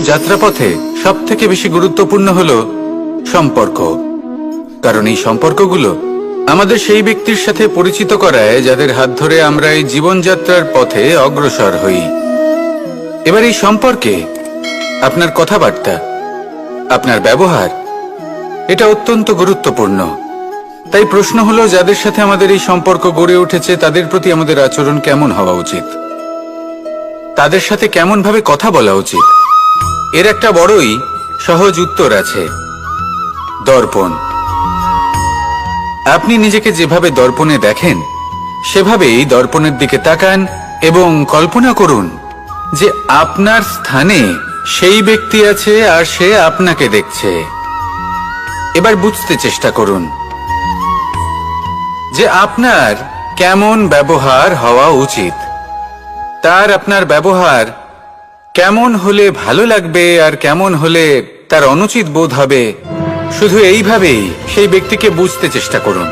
যাত্রাপথে সবথেকে বেশি গুরুত্বপূর্ণ হলো সম্পর্ক। কারণ এই সম্পর্কগুলো আমাদের সেই ব্যক্তির সাথে পরিচিত করায় যাদের হাত ধরে আমরা এই জীবনযাত্রার পথে অগ্রসর হই। এবার এই সম্পর্কে আপনার কথাবার্তা, আপনার ব্যবহার, এটা অত্যন্ত গুরুত্বপূর্ণ। তাই প্রশ্ন হলো, যাদের সাথে আমাদের এই সম্পর্ক গড়ে উঠেছে তাদের প্রতি আমাদের আচরণ কেমন হওয়া উচিত, তাদের সাথে কেমন ভাবে কথা বলা উচিত। এর একটা বড়ই সহজ উত্তর আছে, দর্পণ। আপনি নিজেকে যেভাবে দর্পণে দেখেন সেভাবেই দর্পণের দিকে তাকান এবং কল্পনা করুন যে আপনার স্থানে সেই ব্যক্তি আছে আর সে আপনাকে দেখছে। এবার বুঝতে চেষ্টা করুন যে আপনার কেমন ব্যবহার হওয়া উচিত, তার আপনার ব্যবহার কেমন হলে ভালো লাগবে আর কেমন হলে তার অনুচিত বোধ হবে। শুধু এইভাবেই সেই ব্যক্তিকে বুঝতে চেষ্টা করুন।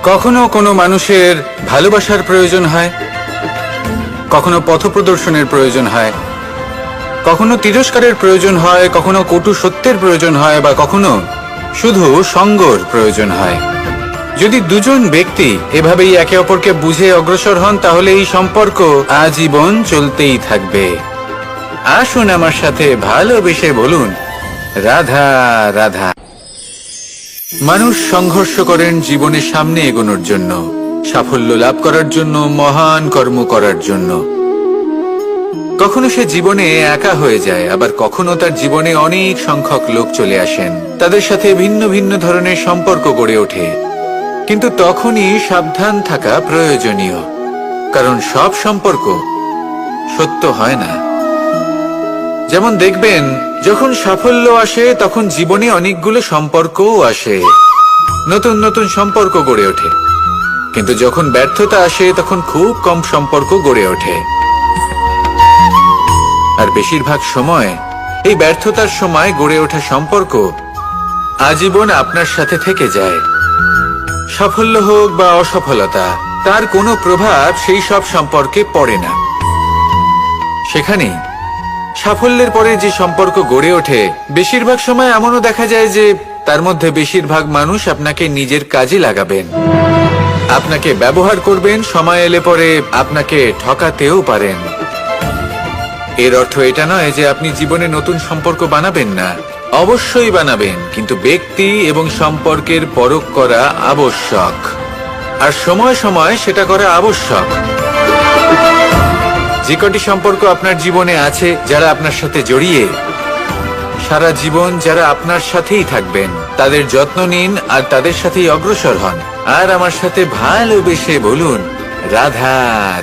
কখনো কোনো মানুষের ভালোবাসার প্রয়োজন হয়, কখনো পথপ্রদর্শনের প্রয়োজন হয়, কখনো তিরস্কারের প্রয়োজন হয়, কখনো কটু সত্যের প্রয়োজন হয়, বা কখনো শুধু সঙ্গর প্রয়োজন হয়। যদি দুজন ব্যক্তি এভাবেই একে অপরকে বুঝে অগ্রসর হন তাহলে এই সম্পর্ক আজীবন চলতেই থাকবে। আসুন আমার সাথে ভালোবেসে বলুন, রাধা রাধা। মানুষ সংঘর্ষ করেন জীবনের সামনে এগোনোর জন্য, সাফল্য লাভ করার জন্য, মহান কর্ম করার জন্য। কখনো সে জীবনে একা হয়ে যায়, আবার কখনো তার জীবনে অনেক সংখ্যক লোক চলে আসেন, তাদের সাথে ভিন্ন ভিন্ন ধরনের সম্পর্ক গড়ে ওঠে। কিন্তু তখনই সাবধান থাকা প্রয়োজনীয়, কারণ সব সম্পর্ক সত্য হয় না। যেমন দেখবেন, যখন সাফল্য আসে তখন জীবনে অনেকগুলো সম্পর্কও আসে, নতুন নতুন সম্পর্ক গড়ে ওঠে। কিন্তু যখন ব্যর্থতা আসে তখন খুব কম সম্পর্ক গড়ে ওঠে। আর বেশিরভাগ সময় এই ব্যর্থতার সময় গড়ে ওঠা সম্পর্ক আজীবন আপনার সাথে থেকে যায়। সাফল্য হোক বা অসফলতা, তার কোনো প্রভাব সেই সব সম্পর্কে পড়ে না। সেখানেই সাফল্যের পরে যে সম্পর্ক গড়ে ওঠে, বেশিরভাগ সময় এমনও দেখা যায় যে তার মধ্যে বেশিরভাগ মানুষ আপনাকে নিজের কাজে লাগাবেন, আপনাকে ব্যবহার করবেন, সময় এলে পরে আপনাকে ঠকাতেও পারেন। এর অর্থ এটা নয় যে আপনি জীবনে নতুন সম্পর্ক বানাবেন না, অবশ্যই বানাবেন, কিন্তু ব্যক্তি এবং সম্পর্কের পরখ করা আবশ্যক, আর সময় সময় সেটা করা আবশ্যক। যে কটি সম্পর্ক আপনার জীবনে আছে, যারা আপনার সাথে জড়িয়ে সারা জীবন, যারা আপনার সাথেই থাকবেন, তাদের যত্ন নিন আর তাদের সাথেই অগ্রসর হন। আর আমার সাথে ভালোবেসে বলুন, রাধা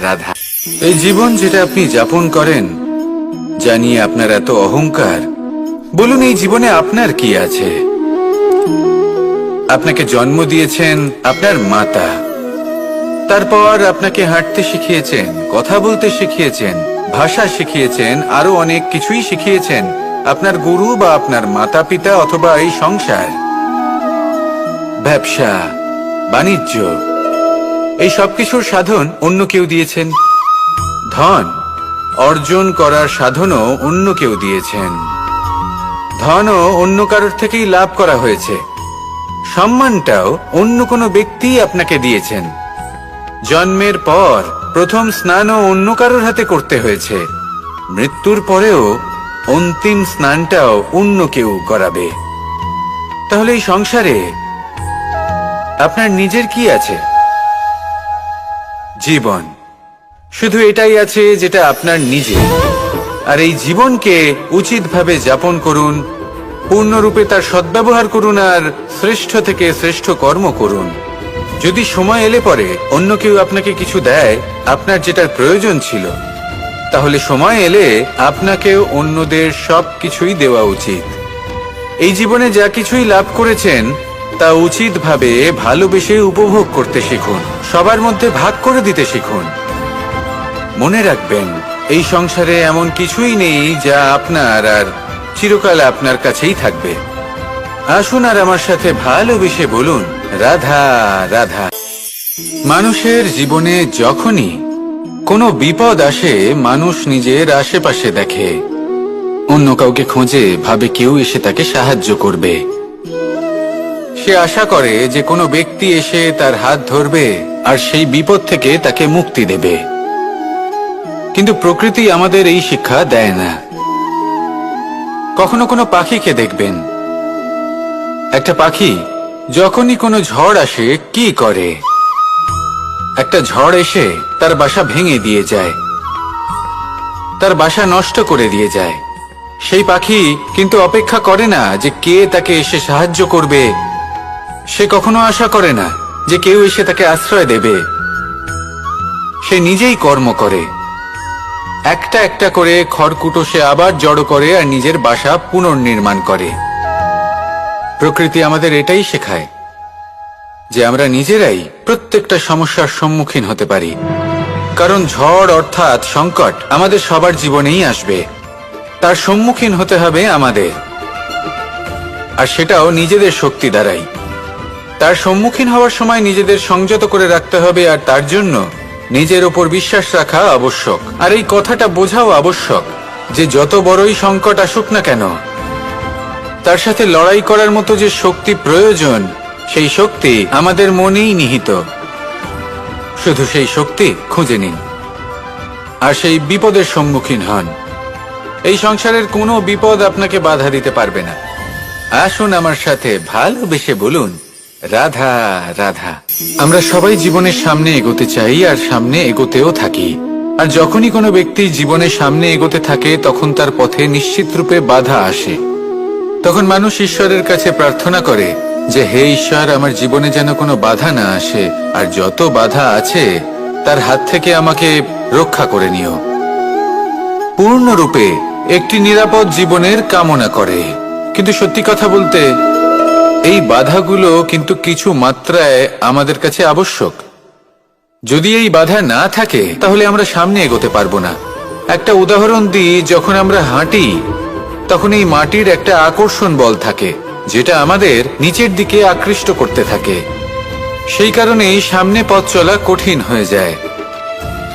রাধা। এই জীবন যেটা আপনি যাপন করেন, জানিয়ে আপনার এত অহংকার, বলুন এই জীবনে আপনার কি আছে? আপনাকে জন্ম দিয়েছেন আপনার মাতা, তারপর আপনাকে হাঁটতে শিখিয়েছেন, কথা বলতে শিখিয়েছেন, ভাষা শিখিয়েছেন, আরো অনেক কিছুই শিখিয়েছেন আপনার গুরু বা আপনার মাতা পিতা, অথবা এই সংসার, ব্যবসা, বাণিজ্য, এই সবকিছুর সাধন অন্য কেউ দিয়েছেন। ধন অর্জন করার সাধনও অন্য কেউ দিয়েছেন। ধনও অন্য কারোর থেকেই লাভ করা হয়েছে। সম্মানটাও অন্য কোনো ব্যক্তি আপনাকে দিয়েছেন। জন্মের পর প্রথম স্নানও অন্য কারোর হাতে করতে হয়েছে। মৃত্যুর পরেও অন্তিম স্নানটাও অন্য কেউ করাবে। তাহলে এই সংসারে আপনার নিজের কি আছে? জীবন। শুধু এটাই আছে যেটা আপনার নিজের। আর এই জীবনকে উচিতভাবে যাপন করুন, পূর্ণরূপে তার সদ্ব্যবহার করুন, আর শ্রেষ্ঠ থেকে শ্রেষ্ঠ কর্ম করুন। যদি সময় এলে পরে অন্য কেউ আপনাকে কিছু দেয়, আপনার যেটার প্রয়োজন ছিল, তাহলে সময় এলে আপনাকেও অন্যদের সব কিছুই দেওয়া উচিত। এই জীবনে যা কিছুই লাভ করেছেন তা উচিতভাবে ভালোবেসে উপভোগ করতে শিখুন, সবার মধ্যে ভাগ করে দিতে শিখুন। মনে রাখবেন, এই সংসারে এমন কিছুই নেই যা আপনার আর চিরকাল আপনার কাছেই থাকবে। আসুন আর আমার সাথে ভালোবেসে বলুন, রাধা রাধা। মানুষের জীবনে যখনই কোনো বিপদ আসে, মানুষ নিজের আশেপাশে দেখে, অন্য কাউকে খোঁজে, ভাবে কেউ এসে তাকে সাহায্য করবে। সে আশা করে যে কোনো ব্যক্তি এসে তার হাত ধরবে আর সেই বিপদ থেকে তাকে মুক্তি দেবে। কিন্তু প্রকৃতি আমাদের এই শিক্ষা দেয় না। কখনো কোনো পাখিকে দেখবেন, একটা পাখি যখনই কোনো ঝড় আসে কি করে? একটা ঝড় এসে তার বাসা ভেঙে দিয়ে যায়, তার বাসা নষ্ট করে দিয়ে যায়। সেই পাখি কিন্তু অপেক্ষা করে না যে কে তাকে এসে সাহায্য করবে। সে কখনো আশা করে না যে কেউ এসে তাকে আশ্রয় দেবে। সে নিজেই কর্ম করে, একটা একটা করে খড়কুটো সে আবার জড়ো করে আর নিজের বাসা পুনর্নির্মাণ করে। প্রকৃতি আমাদের এটাই শেখায় যে আমরা নিজেরাই প্রত্যেকটা সমস্যার সম্মুখীন হতে পারি। কারণ ঝড় অর্থাৎ সংকট আমাদের সবার জীবনেই আসবে, তার সম্মুখীন হতে হবে আমাদের, আর সেটাও নিজেদের শক্তি দ্বারাই। তার সম্মুখীন হওয়ার সময় নিজেদের সংযত করে রাখতে হবে, আর তার জন্য নিজের ওপর বিশ্বাস রাখা আবশ্যক। আর এই কথাটা বোঝাও আবশ্যক যে যত বড়ই সংকট আসুক না কেন, তার সাথে লড়াই করার মতো যে শক্তি প্রয়োজন, সেই শক্তি আমাদের মনেই নিহিত। শুধু সেই শক্তি খুঁজে নিন আর সেই বিপদের সম্মুখীন হন। এই সংসারের কোনো বিপদ আপনাকে বাধা দিতে পারবে না। আসুন আমার সাথে ভালোবেসে বলুন, রাধা রাধা। আমরা সবাই জীবনের সামনে এগোতে চাই আর সামনে এগোতেও থাকি। আর যখনই কোনো ব্যক্তি জীবনের সামনে এগোতে থাকে তখন তার পথে নিশ্চিত রূপে বাধা আসে। তখন মানুষ ঈশ্বরের কাছে প্রার্থনা করে যে হে ঈশ্বর, আমার জীবনে যেন কোনো বাধা না আসে, আর যত বাধা আছে তার হাত থেকে আমাকে রক্ষা করে নিও। পূর্ণরূপে একটি নিরাপদ জীবনের কামনা করে। কিন্তু সত্যি কথা বলতে এই বাধাগুলো কিন্তু কিছু মাত্রায় আমাদের কাছে আবশ্যক। যদি এই বাধা না থাকে তাহলে আমরা সামনে এগোতে পারবো না। একটা উদাহরণ দিই, যখন আমরা হাঁটি তখন এই মাটির একটা আকর্ষণ বল থাকে যেটা আমাদের নিচের দিকে আকৃষ্ট করতে থাকে। সেই কারণেই সামনে পথ চলা কঠিন হয়ে যায়।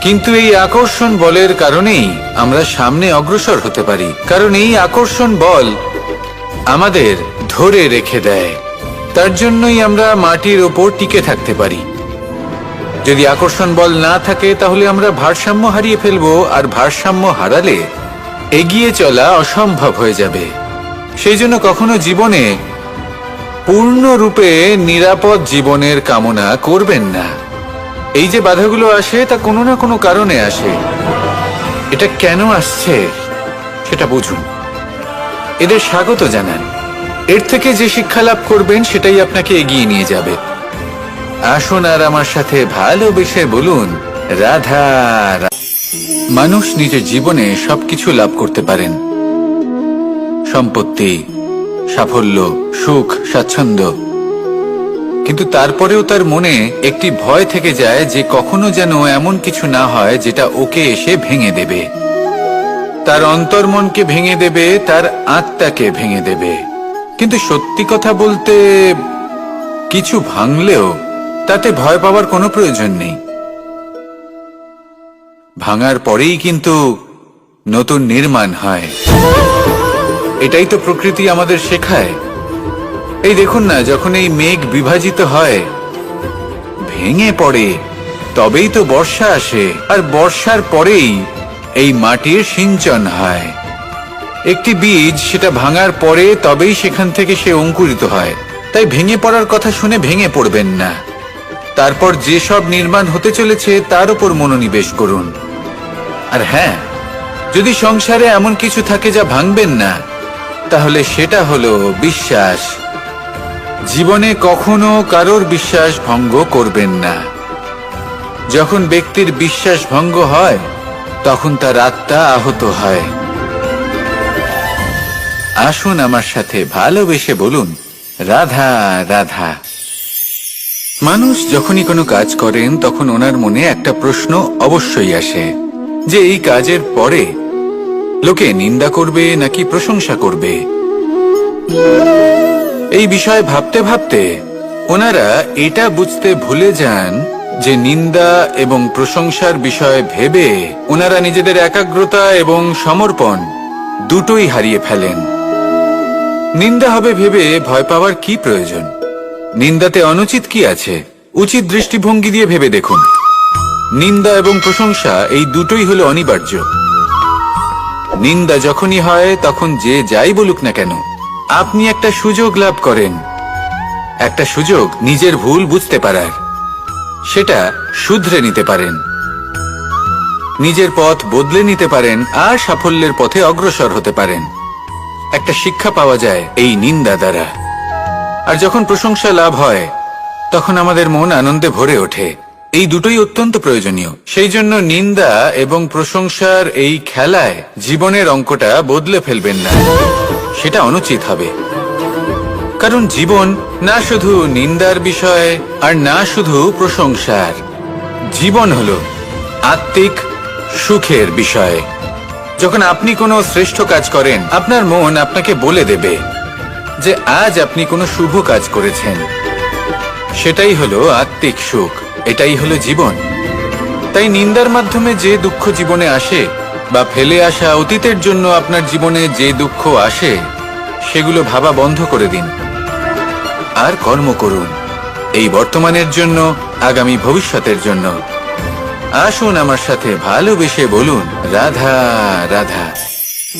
কিন্তু এই আকর্ষণ বলের কারণেই আমরা সামনে অগ্রসর হতে পারি, কারণ এই আকর্ষণ বল আমাদের ধরে রেখে দেয়। তার জন্যই আমরা মাটির ওপর টিকে থাকতে পারি। যদি আকর্ষণ বল না থাকে তাহলে আমরা ভারসাম্য হারিয়ে ফেলবো, আর ভারসাম্য হারালে এগিয়ে চলা অসম্ভব হয়ে যাবে। সেই জন্য কখনো জীবনে পূর্ণরূপে নিরাপদ জীবনের কামনা করবেন না। এই যে বাধাগুলো আসে তা কোনো না কোনো কারণে আসে। এটা কেন আসছে সেটা বুঝুন, এদের স্বাগত জানান। এর থেকে যে শিক্ষা লাভ করবেন সেটাই আপনাকে এগিয়ে নিয়ে যাবে। আসুন আর আমার সাথে ভালোবেসে বলুন, রাধা রাধা। মানুষ নিজের জীবনে সবকিছু লাভ করতে পারেন, সম্পত্তি, সাফল্য, সুখ, স্বাচ্ছন্দ্য, কিন্তু তারপরেও তার মনে একটি ভয় থেকে যায় যে কখনো যেন এমন কিছু না হয় যেটা ওকে এসে ভেঙে দেবে, তার অন্তর্মনকে ভেঙে দেবে, তার আত্মাকে ভেঙে দেবে। কিন্তু সত্যি কথা বলতে কিছু ভাঙলেও তাতে ভয় পাওয়ার কোনো প্রয়োজন নেই। ভাঙার পরেই কিন্তু নতুন নির্মাণ হয়। এটাই তো প্রকৃতি আমাদের শেখায়। এই দেখুন না, যখন এই মেঘ বিভাজিত হয়, ভেঙে পড়ে, তবেই তো বর্ষা আসে, আর বর্ষার পরেই এই মাটির সিঞ্চন হয়। একটি বীজ সেটা ভাঙার পরে তবেই সেখান থেকে সে অঙ্কুরিত হয়। তাই ভেঙে পড়ার কথা শুনে ভেঙে পড়বেন না। তারপর যে সব নির্মাণ হতে চলেছে তার উপর মনোনিবেশ করুন। আর হ্যাঁ, যদি সংসারে এমন কিছু থাকে যা ভাঙবেন না, তাহলে সেটা হলো বিশ্বাস। জীবনে কখনো কারোর বিশ্বাস ভঙ্গ করবেন না। যখন ব্যক্তির বিশ্বাস ভঙ্গ হয় তখন তার আত্মা আহত হয়। আসুন আমার সাথে ভালোবেসে বলুন, রাধা রাধা। মানুষ যখনই কোনো কাজ করেন তখন ওনার মনে একটা প্রশ্ন অবশ্যই আসে যে এই কাজের পরে লোকে নিন্দা করবে নাকি প্রশংসা করবে। এই বিষয়ে ভাবতে ভাবতে ওনারা এটা বুঝতে ভুলে যান যে নিন্দা এবং প্রশংসার বিষয় ভেবে ওনারা নিজেদের একাগ্রতা এবং সমর্পণ দুটোই হারিয়ে ফেলেন। নিন্দা হবে ভেবে ভয় পাওয়ার কি প্রয়োজন? নিন্দাতে অনুচিত কি আছে? উচিত দৃষ্টিভঙ্গি দিয়ে ভেবে দেখুন। নিন্দা এবং প্রশংসা এই দুটোই হলো অনিবার্য। নিন্দা যখনই হয় তখন যে যাই বলুক না কেন, আপনি একটা সুযোগ লাভ করেন, একটা সুযোগ নিজের ভুল বুঝতে পারার, সেটা শুধরে নিতে পারেন, নিজের পথ বদলে নিতে পারেন আর সাফল্যের পথে অগ্রসর হতে পারেন। একটা শিক্ষা পাওয়া যায় এই নিন্দা দ্বারা। আর যখন প্রশংসা লাভ হয় তখন আমাদের মন আনন্দে ভরে ওঠে। এই দুটোই অত্যন্ত প্রয়োজনীয়। সেই জন্য নিন্দা এবং প্রশংসার এই খেলায় জীবনের অঙ্কটা বদলে ফেলবেন না, সেটা অনুচিত হবে। কারণ জীবন না শুধু নিন্দার বিষয় আর না শুধু প্রশংসার, জীবন হলো আত্মিক সুখের বিষয়। যখন আপনি কোনো শ্রেষ্ঠ কাজ করেন, আপনার মন আপনাকে বলে দেবে যে আজ আপনি কোনো শুভ কাজ করেছেন। সেটাই হলো আত্মিক সুখ, এটাই হলো জীবন। তাই নিন্দার মাধ্যমে যে দুঃখ জীবনে আসে বা ফেলে আসা অতীতের জন্য আপনার জীবনে যে দুঃখ আসে, সেগুলো ভাবা বন্ধ করে দিন আর কর্ম করুন এই বর্তমানের জন্য, আগামী ভবিষ্যতের জন্য। আসুন আমার সাথে ভালোবেসে বলুন রাধা রাধা।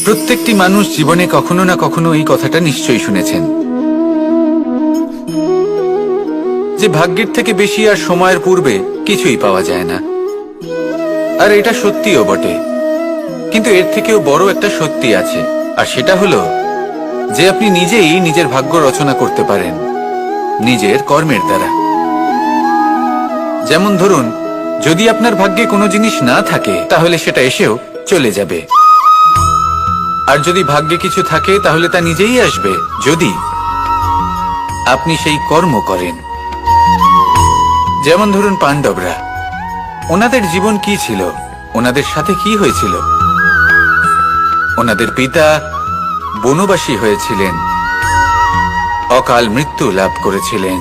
প্রত্যেকটি মানুষ জীবনে কখনো না কখনো এই কথাটা নিশ্চয়ই শুনেছেন যে ভাগ্যের থেকে বেশি আর সময়ের পূর্বে কিছুই পাওয়া যায় না। আর এটা সত্যিও বটে, কিন্তু এর থেকেও বড় একটা সত্যি আছে, আর সেটা হলো যে আপনি নিজেই নিজের ভাগ্য রচনা করতে পারেন নিজের কর্মের দ্বারা। যেমন ধরুন, যদি আপনার ভাগ্যে কোনো জিনিস না থাকে তাহলে সেটা এসেও চলে যাবে, আর যদি ভাগ্যে কিছু থাকে তাহলে তা নিজেই আসবে, যদি আপনি সেই কর্ম করেন। যেমন ধরুন পাণ্ডবরা, ওনাদের জীবন কি ছিল, ওনাদের সাথে কি হয়েছিল? ওনাদের পিতা বনবাসী হয়েছিলেন, অকাল মৃত্যু লাভ করেছিলেন।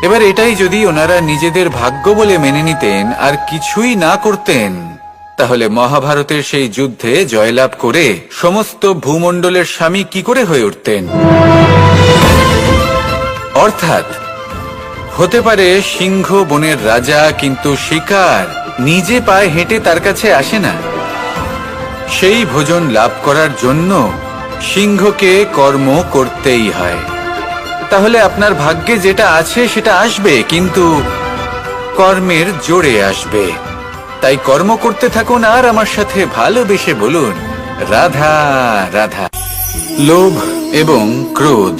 এবার এটাই যদি ওনারা নিজেদের ভাগ্য বলে মেনে নিতেন আর কিছুই না করতেন, তাহলে মহাভারতের সেই যুদ্ধে জয়লাভ করে সমস্ত ভূমণ্ডলের স্বামী কি করে হয়ে উঠতেন? অর্থাৎ হতে পারে সিংহ বনের রাজা, কিন্তু শিকার নিজে পায়ে হেঁটে তার কাছে আসে না। সেই ভোজন লাভ করার জন্য সিংহকে কর্ম করতেই হয়। তাহলে আপনার ভাগ্যে যেটা আছে সেটা আসবে, কিন্তু কর্মের জোরে আসবে। তাই কর্ম করতে থাকুন আর আমার সাথে ভালোবেসে বলুন রাধা রাধা। লোভ এবং ক্রোধ,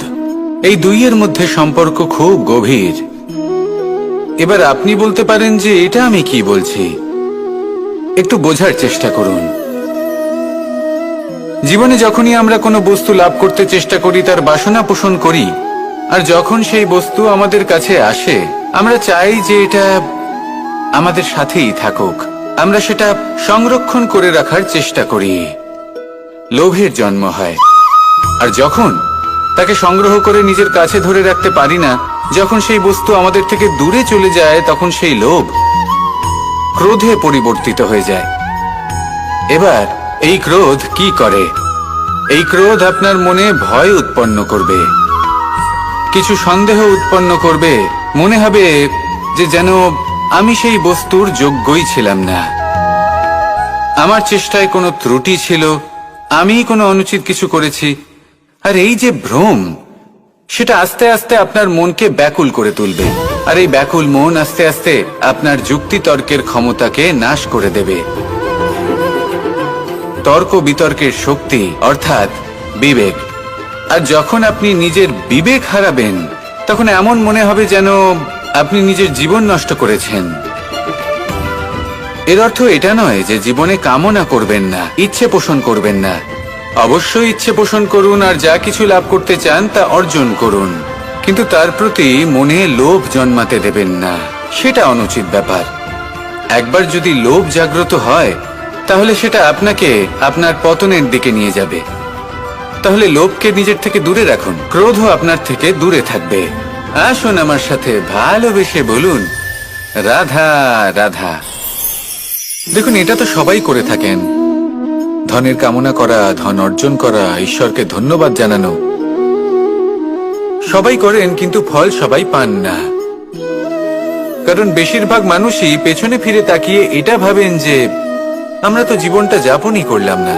এই দুইয়ের মধ্যে সম্পর্ক খুব গভীর। এবার আপনি বলতে পারেন যে এটা আমি কি বলছি, একটু বোঝার চেষ্টা করুন। জীবনে যখনই আমরা কোনো বস্তু লাভ করতে চেষ্টা করি, তার বাসনা পোষণ করি, আর যখন সেই বস্তু আমাদের কাছে আসে, আমরা চাই যে এটা আমাদের সাথেই থাকুক, আমরা সেটা সংরক্ষণ করে রাখার চেষ্টা করি। লোভের জন্ম হয়, আর যখন তাকে সংগ্রহ করে নিজের কাছে ধরে রাখতে পারি না, যখন সেই বস্তু আমাদের থেকে দূরে চলে যায়, তখন সেই লোভ ক্রোধে পরিবর্তিত হয়ে যায়। এবার এই ক্রোধ কি করে? এই ক্রোধ আপনার মনে ভয় উৎপন্ন করবে, কিছু সন্দেহ উৎপন্ন করবে, মনে হবে যে যেন আমি সেই বস্তুর যোগ্যই ছিলাম না, আমার চেষ্টায় কোনো ত্রুটি ছিল, আমি কোনো অনুচিত কিছু করেছি। আর এই যে ভ্রম, সেটা আস্তে আস্তে আপনার মনকে ব্যাকুল করে তুলবে, আর এই ব্যাকুল মন আস্তে আস্তে আপনার যুক্তি তর্কের ক্ষমতাকে নাশ করে দেবে। তর্ক বিতর্কের শক্তি অর্থাৎ বিবেক। আর যখন আপনি নিজের বিবেক হারাবেন, তখন এমন মনে হবে যেন আপনি নিজের জীবন নষ্ট করেছেন। এর অর্থ এটা নয় যে জীবনে কামনা করবেন না, ইচ্ছে পোষণ করবেন না। অবশ্যই ইচ্ছে পোষণ করুন, আর যা কিছু লাভ করতে চান তা অর্জন করুন, কিন্তু তার প্রতি মনে লোভ জন্মাতে দেবেন না, সেটা অনুচিত ব্যাপার। একবার যদি লোভ জাগ্রত হয়, তাহলে সেটা আপনাকে আপনার পতনের দিকে নিয়ে যাবে। তাহলে লোভকে নিজের থেকে দূরে রাখুন, ক্রোধও আপনার থেকে দূরে থাকবে। আসুন আমার সাথে ভালোবেসে বলুন রাধা রাধা। দেখুন, এটা তো সবাই করে থাকেন। ধনের কামনা করা, ধন অর্জন করা, ঈশ্বরকে ধন্যবাদ জানানো সবাই করেন, কিন্তু ফল সবাই পান না। কারণ বেশিরভাগ মানুষই পেছনে ফিরে তাকিয়ে এটা ভাবেন যে আমরা তো জীবনটা যাপনই করলাম না।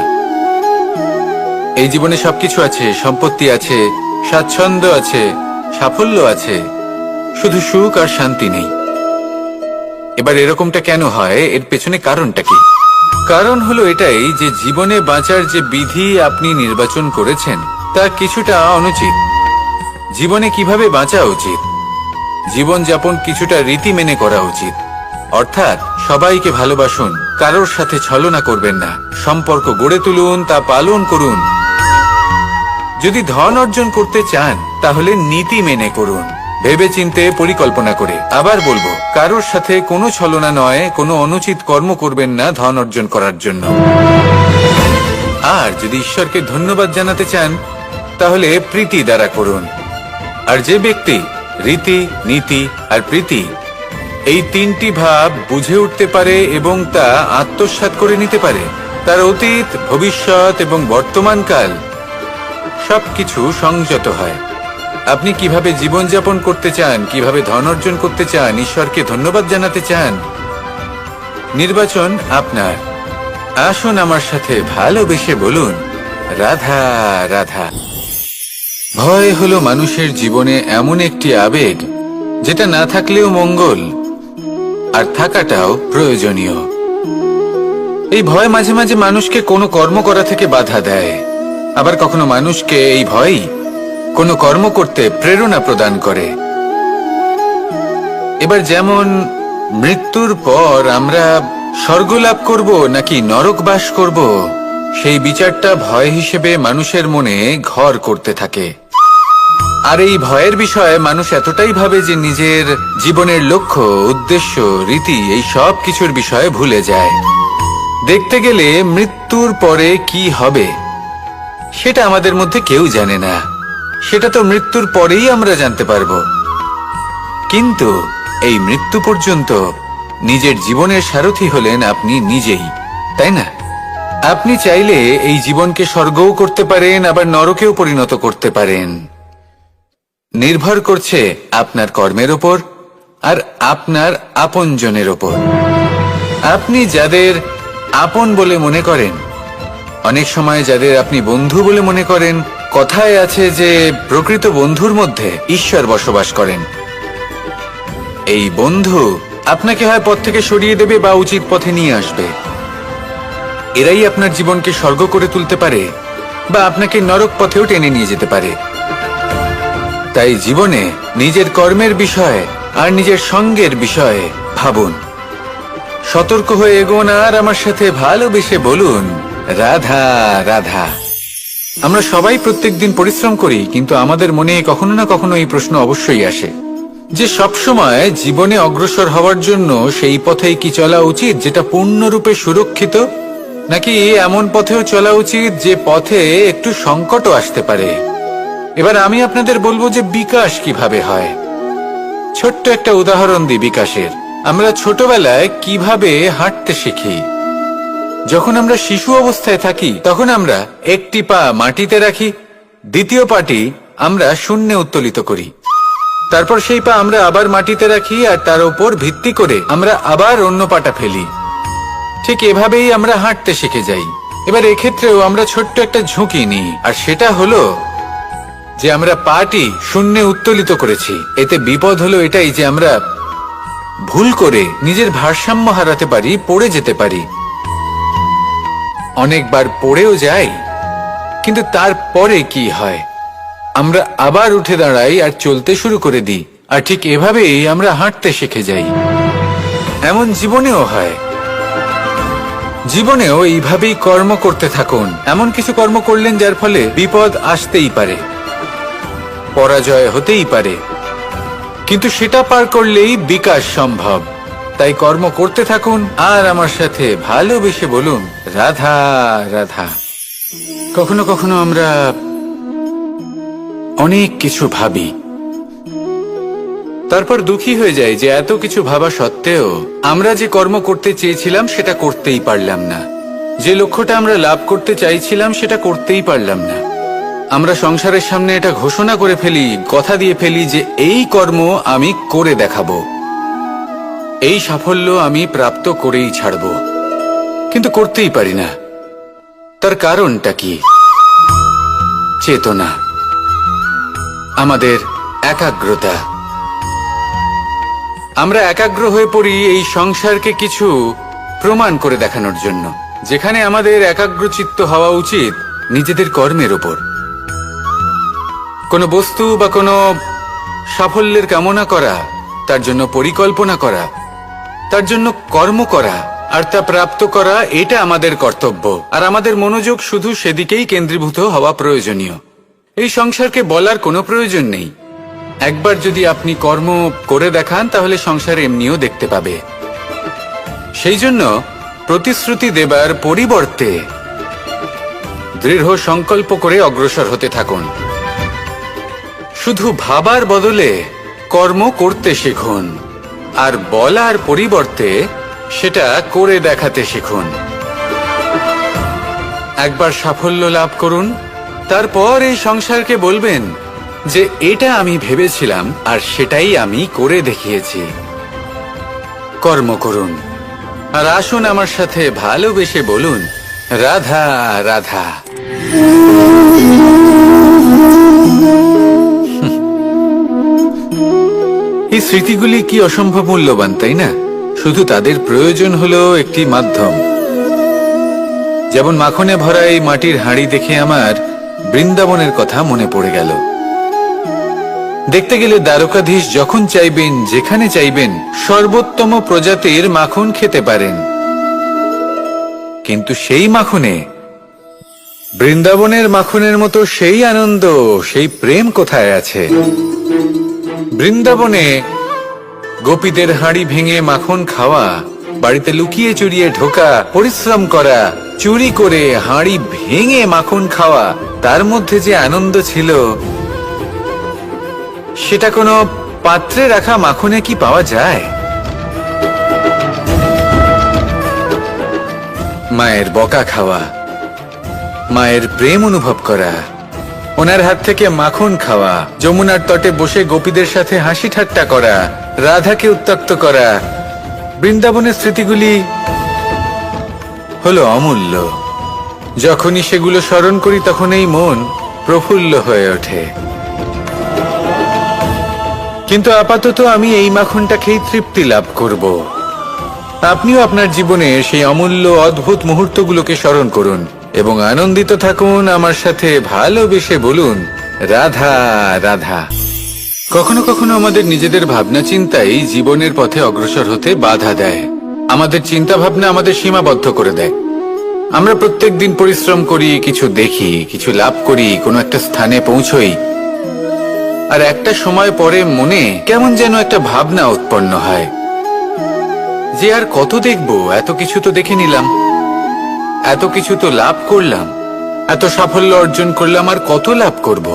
এই জীবনে সবকিছু আছে, সম্পত্তি আছে, স্বাচ্ছন্দ্য আছে, সাফল্য আছে, শুধু সুখ আর শান্তি নেই। এবার এরকমটা কেন হয়? এর পেছনে কারণটা কি? কারণ হলো এটাই যে জীবনে বাঁচার যে বিধি আপনি নির্বাচন করেছেন তা কিছুটা অনুচিত। জীবনে কিভাবে বাঁচা উচিত, জীবন যাপন কিছুটা রীতি মেনে করা উচিত। অর্থাৎ সবাইকে ভালোবাসুন, কারোর সাথে ছলনা করবেন না, সম্পর্ক গড়ে তুলুন, তা পালন করুন। যদি ধন অর্জন করতে চান তাহলে নীতি মেনে করুন, ভেবেচিন্তে পরিকল্পনা করে। আবার বলবো, কারোর সাথে কোনো ছলনা নয়, কোনো অনুচিত কর্ম করবেন না ধন অর্জন করার জন্য। আর যদি ঈশ্বরকে ধন্যবাদ জানাতে চান তাহলে প্রীতি দ্বারা করুন। আর যে ব্যক্তি রীতি, নীতি আর প্রীতি এই তিনটি ভাব বুঝে উঠতে পারে এবং তা আত্মসাৎ করে নিতে পারে, তার অতীত, ভবিষ্যৎ এবং বর্তমানকাল সবকিছু সংযত হয়। আপনি কিভাবে জীবনযাপন করতে চান, কিভাবে ধন অর্জন করতে চান, ঈশ্বরকে ধন্যবাদ জানাতে চান, নির্বাচন আপনার। আসুন আমার সাথে ভালোবেসে বলুন, রাধা রাধা। ভয় হলো মানুষের জীবনে এমন একটি আবেগ যেটা না থাকলেও মঙ্গল, আর থাকাটাও প্রয়োজনীয়। এই ভয় মাঝে মাঝে মানুষকে কোনো কর্ম করা থেকে বাধা দেয়, আবার কখনো মানুষকে এই ভয়ই কোনো কর্ম করতে প্রেরণা প্রদান করে। এবার যেমন মৃত্যুর পর আমরা স্বর্গ লাভ করব নাকি নরক বাস করব, সেই বিচারটা ভয় হিসেবে মানুষের মনে ঘর করতে থাকে। আর এই ভয়ের বিষয়ে মানুষ এতটাই ভাবে যে নিজের জীবনের লক্ষ্য, উদ্দেশ্য, রীতি এই সব কিছুর বিষয়ে ভুলে যায়। দেখতে গেলে মৃত্যুর পরে কি হবে সেটা আমাদের মধ্যে কেউ জানে না, সেটা তো মৃত্যুর পরেই আমরা জানতে পারবো। কিন্তু এই মৃত্যু পর্যন্ত নিজের জীবনের সারথি হলেন আপনি নিজেই, তাই না? আপনি চাইলে এই জীবনকে স্বর্গও করতে পারেন, আবার নরকেও পরিণত করতে পারেন। নির্ভর করছে আপনার কর্মের ওপর আর আপনার আপনজনের ওপর। আপনি যাদের আপন বলে মনে করেন, অনেক সময় যাদের আপনি বন্ধু বলে মনে করেন, কথায় আছে যে প্রকৃত বন্ধুর মধ্যে ঈশ্বর বসবাস করেন। এই বন্ধু আপনাকে হয় পথ থেকে সরিয়ে দেবে বা উচিত পথে নিয়ে আসবে। এরাই আপনার জীবনকে স্বর্গ করে তুলতে পারে বা আপনাকে নরক পথেও টেনে নিয়ে যেতে পারে। তাই জীবনে নিজের কর্মের বিষয়ে আর নিজের সঙ্গের বিষয়ে ভাবুন, সতর্ক হয়ে এগোন আর আমার সাথে ভালোবেসে বলুন, রাধা রাধা। আমরা সবাই প্রত্যেকদিন পরিশ্রম করি, কিন্তু আমাদের মনে কখনো না কখনো এই প্রশ্ন অবশ্যই আসে যে সবসময় জীবনে অগ্রসর হওয়ার জন্য সেই পথেই কি চলা উচিত যেটা পূর্ণরূপে সুরক্ষিত, নাকি এমন পথেও চলা উচিত যে পথে একটু সংকটও আসতে পারে। এবার আমি আপনাদের বলবো যে বিকাশ কিভাবে হয়। ছোট্ট একটা উদাহরণ দিই বিকাশের। আমরা ছোটবেলায় কিভাবে হাঁটতে শিখি। যখন আমরা শিশু অবস্থায় থাকি তখন আমরা একটি পা মাটিতে রাখি, দ্বিতীয় পাটি আমরা শূন্যে উত্তোলিত করি, তারপর সেই পা আমরা আবার মাটিতে রাখি আর তার উপর ভিত্তি করে আমরা আবার অন্য পাটা ফেলি। ঠিক এভাবেই আমরা হাঁটতে শিখে যাই। এবার এক্ষেত্রেও আমরা ছোট্ট একটা ঝুঁকি নিই, আর সেটা হলো যে আমরা পাটি শূন্যে উত্তোলিত করেছি। এতে বিপদ হলো এটাই যে আমরা ভুল করে নিজের ভারসাম্য হারাতে পারি, পড়ে যেতে পারি। অনেকবার পড়েও যাই, কিন্তু তারপরে কি হয়, আমরা আবার উঠে দাঁড়াই আর চলতে শুরু করে দিই, আর ঠিক এভাবেই আমরা হাঁটতে শিখে যাই। এমন জীবনেও হয়। জীবনেও এইভাবেই কর্ম করতে থাকুন। এমন কিছু কর্ম করলেন যার ফলে বিপদ আসতেই পারে, পরাজয় হতেই পারে, কিন্তু সেটা পার করলেই বিকাশ সম্ভব। তাই কর্ম করতে থাকুন আর আমার সাথে ভালোবেসে বলুন, রাধা রাধা। কখনো কখনো আমরা অনেক কিছু ভাবি, তারপর দুঃখী হয়ে যাই যে এত কিছু ভাবা সত্ত্বেও আমরা যে কর্ম করতে চেয়েছিলাম সেটা করতেই পারলাম না। যে লক্ষ্যটা আমরা লাভ করতে চাইছিলাম সেটা করতেই পারলাম না। আমরা সংসারের সামনে এটা ঘোষণা করে ফেলি, কথা দিয়ে ফেলি যে এই কর্ম আমি করে দেখাবো, এই সাফল্য আমি প্রাপ্ত করেই ছাড়ব, কিন্তু করতেই পারি না। তার কারণটা কি? চেতনা, আমাদের একাগ্রতা। আমরা একাগ্র হয়ে পড়ি এই সংসারকে কিছু প্রমাণ করে দেখানোর জন্য, যেখানে আমাদের একাগ্রচিত্ত হওয়া উচিত নিজেদের কর্মের ওপর। কোনো বস্তু বা কোনো সাফল্যের কামনা করা, তার জন্য পরিকল্পনা করা, তার জন্য কর্ম করা আর তা প্রাপ্ত করা, এটা আমাদের কর্তব্য। আর আমাদের মনোযোগ শুধু সেদিকেই কেন্দ্রীভূত হওয়া প্রয়োজনীয়। এই সংসারকে বলার কোনো প্রয়োজন নেই। একবার যদি আপনি কর্ম করে দেখান তাহলে সংসার এমনিও দেখতে পাবে। সেই জন্য প্রতিশ্রুতি দেবার পরিবর্তে দৃঢ় সংকল্প করে অগ্রসর হতে থাকুন। শুধু ভাবার বদলে কর্ম করতে শিখুন, আর বলার পরিবর্তে সেটা করে দেখাতে শিখুন। একবার সাফল্য লাভ করুন, তারপর এই সংসারকে বলবেন যে এটা আমি ভেবেছিলাম আর সেটাই আমি করে দেখিয়েছি। কর্ম করুন, আর আসুন আমার সাথে ভালোবেসে বলুন, রাধা রাধা। এই স্মৃতিগুলি কি অসম্ভব মূল্যবান, তাই না? শুধু তাদের প্রয়োজন হলো একটি মাধ্যম। যেমন মাখনে ভরা এই মাটির হাঁড়ি দেখে আমার বৃন্দাবনের কথা মনে পড়ে গেল। দেখতে গেলে দ্বারকাধীশ যখন চাইবেন, যেখানে চাইবেন, সর্বোত্তম প্রজাতির মাখন খেতে পারেন। কিন্তু সেই মাখনে, বৃন্দাবনের মাখনের মতো সেই আনন্দ, সেই প্রেম কোথায় আছে? বৃন্দাবনে গোপীদের হাঁড়ি ভেঙে মাখন খাওয়া, বাড়িতে লুকিয়ে চুরিয়ে ঢোকা, পরিশ্রম করা, চুরি করে হাঁড়ি ভেঙে মাখন খাওয়া, তার মধ্যে যে আনন্দ ছিল সেটা কোনো পাত্রে রাখা মাখনে কি পাওয়া যায়? মায়ের বকা খাওয়া, মায়ের প্রেম অনুভব করা, ওনার হাত থেকে মাখন খাওয়া, যমুনার তটে বসে গোপীদের সাথে হাসি ঠাট্টা করা, রাধাকে উত্ত্যক্ত করা, বৃন্দাবনের স্মৃতিগুলি হলো অমূল্য। যখনই সেগুলো স্মরণ করি তখন এই মন প্রফুল্ল হয়ে ওঠে। কিন্তু আপাতত আমি এই মাখনটা খেয়ে তৃপ্তি লাভ করব। আপনিও আপনার জীবনে সেই অমূল্য অদ্ভুত মুহূর্তগুলোকে স্মরণ করুন এবং আনন্দিত থাকুন। আমার সাথে ভালোবেসে বলুন, রাধা রাধা। কখনো কখনো আমাদের নিজেদের ভাবনা চিন্তাই জীবনের পথে অগ্রসর হতে বাধা দেয়। আমাদের চিন্তা ভাবনা আমাদের সীমাবদ্ধ করে দেয়। আমরা প্রত্যেক দিন পরিশ্রম করি, কিছু দেখি, কিছু লাভ করি, কোনো একটা স্থানে পৌঁছই, আর একটা সময় পরে মনে কেমন যেন একটা ভাবনা উৎপন্ন হয় যে আর কত দেখব, এত কিছু তো দেখে নিলাম, এত কিছু তো লাভ করলাম, এত সাফল্য অর্জন করলাম, আর কত লাভ করব?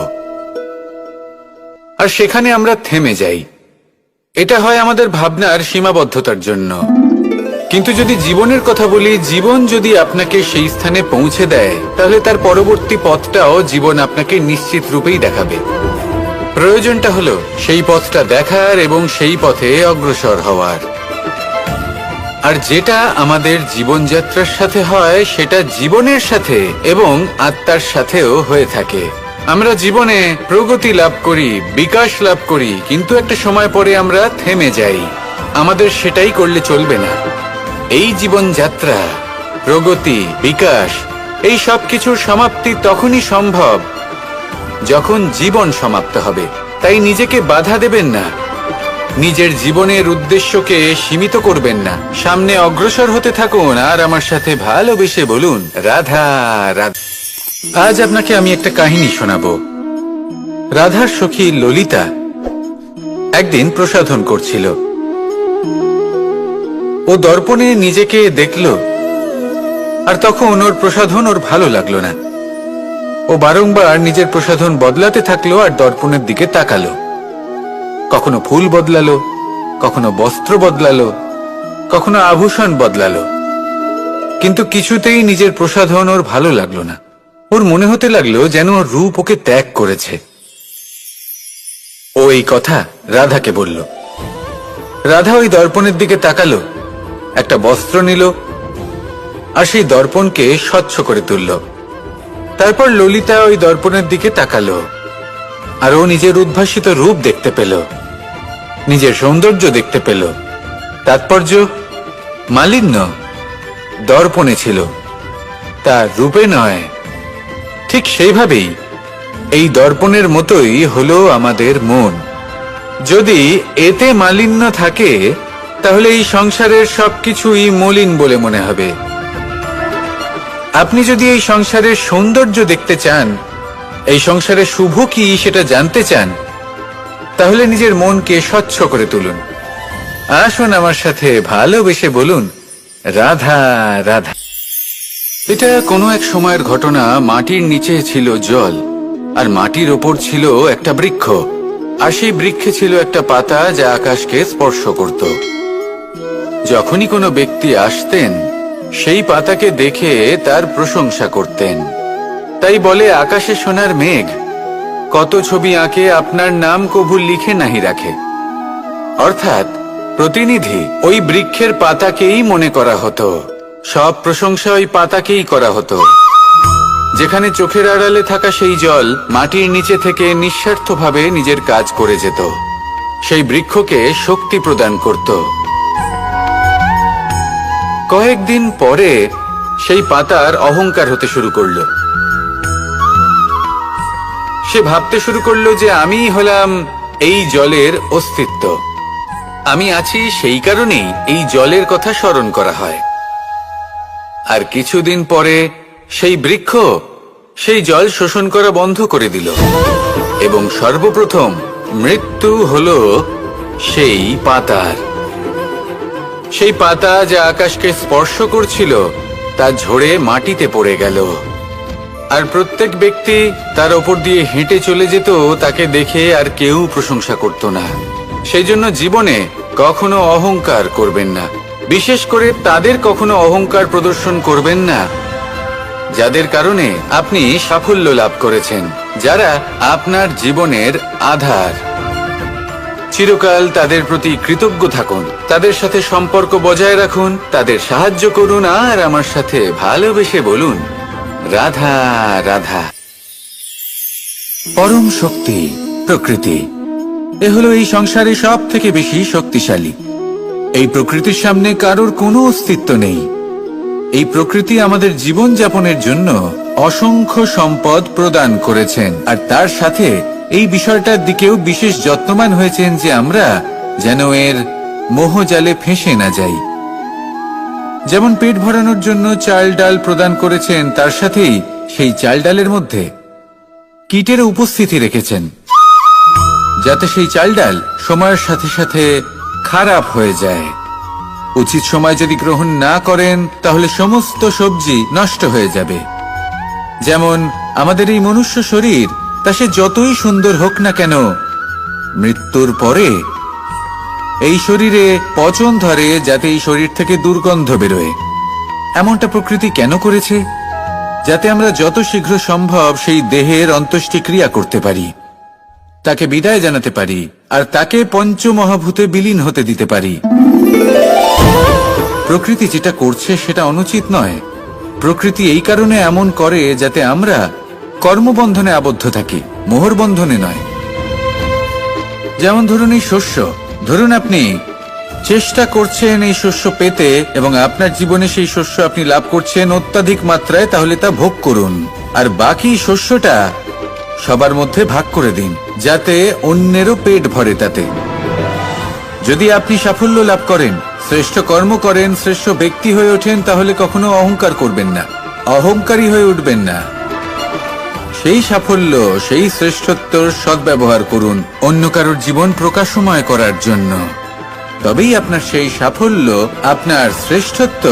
আর সেখানে আমরা থেমে যাই। এটা হয় আমাদের ভাবনার সীমাবদ্ধতার জন্য। কিন্তু যদি জীবনের কথা বলি, জীবন যদি আপনাকে সেই স্থানে পৌঁছে দেয়, তাহলে তার পরবর্তী পথটাও জীবন আপনাকে নিশ্চিত রূপেই দেখাবে। প্রয়োজনটা হলো সেই পথটা দেখার এবং সেই পথে অগ্রসর হওয়ার। আর যেটা আমাদের জীবনযাত্রার সাথে হয় সেটা জীবনের সাথে এবং আত্মার সাথেও হয়ে থাকে। আমরা জীবনে প্রগতি লাভ করি, বিকাশ লাভ করি, কিন্তু একটা সময় পরে আমরা থেমে যাই। আমাদের সেটাই করলে চলবে না। এই জীবনযাত্রা, প্রগতি, বিকাশ, এই সব কিছুর সমাপ্তি তখনই সম্ভব যখন জীবন সমাপ্ত হবে। তাই নিজেকে বাধা দেবেন না, নিজের জীবনের উদ্দেশ্যকে সীমিত করবেন না। সামনে অগ্রসর হতে থাকুন আর আমার সাথে ভালোবেসে বলুন, রাধা রাধা। আজ আপনাকে আমি একটা কাহিনী শোনাবো। রাধার সখী ললিতা একদিন প্রসাধন করছিল। ও দর্পণে নিজেকে দেখল, আর তখন ওর প্রসাধন ওর ভালো লাগলো না। ও বারংবার নিজের প্রসাধন বদলাতে থাকলো আর দর্পণের দিকে তাকালো। কখনো ফুল বদলালো, কখনো বস্ত্র বদলালো, কখনো আভূষণ বদলালো, কিন্তু কিছুতেই নিজের প্রসাধন ওর ভালো লাগলো না। ওর মনে হতে লাগলো যেন ওর রূপ ওকে ত্যাগ করেছে। ও এই কথা রাধাকে বলল। রাধা ওই দর্পণের দিকে তাকালো, একটা বস্ত্র নিল আর সেই দর্পণকে স্বচ্ছ করে তুলল। তারপর ললিতা ওই দর্পণের দিকে তাকালো আর ও নিজের উদ্ভাসিত রূপ দেখতে পেল, নিজের সৌন্দর্য দেখতে পেল। তাৎপর্য মালিন্য দর্পণে ছিল, তার রূপে নয়। ঠিক সেইভাবেই এই দর্পণের মতোই হলো আমাদের মন। যদি এতে মালিন্য থাকে তাহলে এই সংসারের সবকিছুই মলিন বলে মনে হবে। আপনি যদি এই সংসারের সৌন্দর্য দেখতে চান, এই সংসারে শুভ কি সেটা জানতে চান, তাহলে নিজের মনকে স্বচ্ছ করে তুলুন। আসুন আমার সাথে ভালোবেসে বলুন, রাধা রাধা। এটা কোনো এক সময়ের ঘটনা। মাটির নিচে ছিল জল আর মাটির ওপর ছিল একটা বৃক্ষ, আর সেই বৃক্ষে ছিল একটা পাতা যা আকাশকে স্পর্শ করত। যখনই কোনো ব্যক্তি আসতেন সেই পাতাকে দেখে তার প্রশংসা করতেন। তাই বলে আকাশে সোনার মেঘ, কত ছবি আঁকে আপনার নাম কবু লিখে নাহি রাখে। অর্থাৎ প্রতিনিধি ওই বৃক্ষের পাতাকেই মনে করা হতো, সব প্রশংসা ওই পাতাকেই করা হতো। যেখানে চোখের আড়ালে থাকা সেই জল মাটির নিচে থেকে নিঃস্বার্থভাবে নিজের কাজ করে যেত, সেই বৃক্ষকে শক্তি প্রদান করত। কয়েকদিন পরে সেই পাতার অহংকার হতে শুরু করলো। সে ভাবতে শুরু করলো যে আমিই হলাম এই জলের অস্তিত্ব, আমি আছি সেই কারণেই এই জলের কথা স্মরণ করা হয়। আর কিছুদিন পরে সেই বৃক্ষ সেই জল শোষণ করা বন্ধ করে দিল এবং সর্বপ্রথম মৃত্যু হলো সেই পাতার। সেই পাতা যা আকাশকে স্পর্শ করছিল তা ঝরে মাটিতে পড়ে গেল। আর প্রত্যেক ব্যক্তি তার ওপর দিয়ে হেঁটে চলে যেত, তাকে দেখে আর কেউ প্রশংসা করত না। সেই জন্য জীবনে কখনো অহংকার করবেন না, বিশেষ করে তাদের কখনো অহংকার প্রদর্শন করবেন না যাদের কারণে আপনি সাফল্য লাভ করেছেন, যারা আপনার জীবনের আধার। চিরকাল তাদের প্রতি কৃতজ্ঞ থাকুন, তাদের সাথে সম্পর্ক বজায় রাখুন, তাদের সাহায্য করুন আর আমার সাথে ভালোবেসে বলুন, রাধা রাধা। পরম শক্তি প্রকৃতি, এ হলো এই সংসারে সব থেকে বেশি শক্তিশালী। এই প্রকৃতির সামনে কারোর কোনো অস্তিত্ব নেই। এই প্রকৃতি আমাদের জীবন যাপনের জন্য অসংখ্য সম্পদ প্রদান করেছেন, আর তার সাথে এই বিষয়টার দিকেও বিশেষ যত্নবান হয়েছেন যে আমরা যেন এর মোহজালে ফেঁসে না যাই। যেমন পেট ভরানোর জন্য চাল ডাল প্রদান করেছেন, তার সাথেই সেই চাল ডালের মধ্যে কীটের উপস্থিতি রেখেছেন, যাতে সেই চাল ডাল সময়ের সাথে সাথে খারাপ হয়ে যায়। উচিত সময় যদি গ্রহণ না করেন তাহলে সমস্ত সবজি নষ্ট হয়ে যাবে। যেমন আমাদের এই মনুষ্য শরীর, তা সে যতই সুন্দর হোক না কেন, মৃত্যুর পরে এই শরীরে পচন ধরে, যাতে এই শরীর থেকে দুর্গন্ধ বেরোয়। এমনটা প্রকৃতি কেন করেছে? যাতে আমরা যত শীঘ্র সম্ভব সেই দেহের অন্ত্যেষ্টিক্রিয়া করতে পারি, তাকে বিদায় জানাতে পারি আর তাকে পঞ্চমহাভূতে বিলীন হতে দিতে পারি। প্রকৃতি যেটা করছে সেটা অনুচিত নয়। প্রকৃতি এই কারণে এমন করে যাতে আমরা কর্মবন্ধনে আবদ্ধ থাকি, মোহর বন্ধনে নয়। যেমন ধরুন এই শস্য, ধরুন আপনি চেষ্টা করছেন এই শস্য পেতে এবং আপনার জীবনে সেই শস্য আপনি লাভ করছেন অত্যাধিক মাত্রায়, তাহলে তা ভোগ করুন আর বাকি শস্যটা সবার মধ্যে ভাগ করে দিন, যাতে অন্যেরও পেট ভরে তাতে। যদি আপনি সাফল্য লাভ করেন, শ্রেষ্ঠ কর্ম করেন, শ্রেষ্ঠ ব্যক্তি হয়ে ওঠেন, তাহলে কখনো অহংকার করবেন না, অহংকারী হয়ে উঠবেন না। সেই সাফল্য, সেই শ্রেষ্ঠত্বর সদ্ব্যবহার করুন অন্য কারোর জীবন প্রকাশময় করার জন্য। তবেই আপনার সেই সাফল্য, আপনার শ্রেষ্ঠত্ব